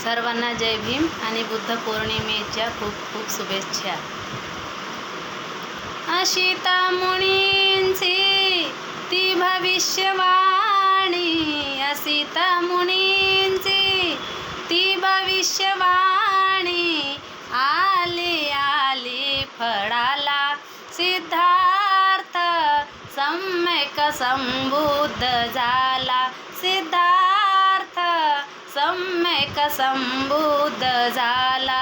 सर्वांना जय भीम आणि बुद्ध पौर्णिमेच्या खूप खूप शुभेच्छा. अशिता मुनींची ती भविष्यवाणी, असिता मुनींची ती भविष्यवाणी, आली आली फळाला सिद्धार्थ, सम्यक संबुद्ध झाला सिद्धार्थ, सम्यक संबुद्ध झाला.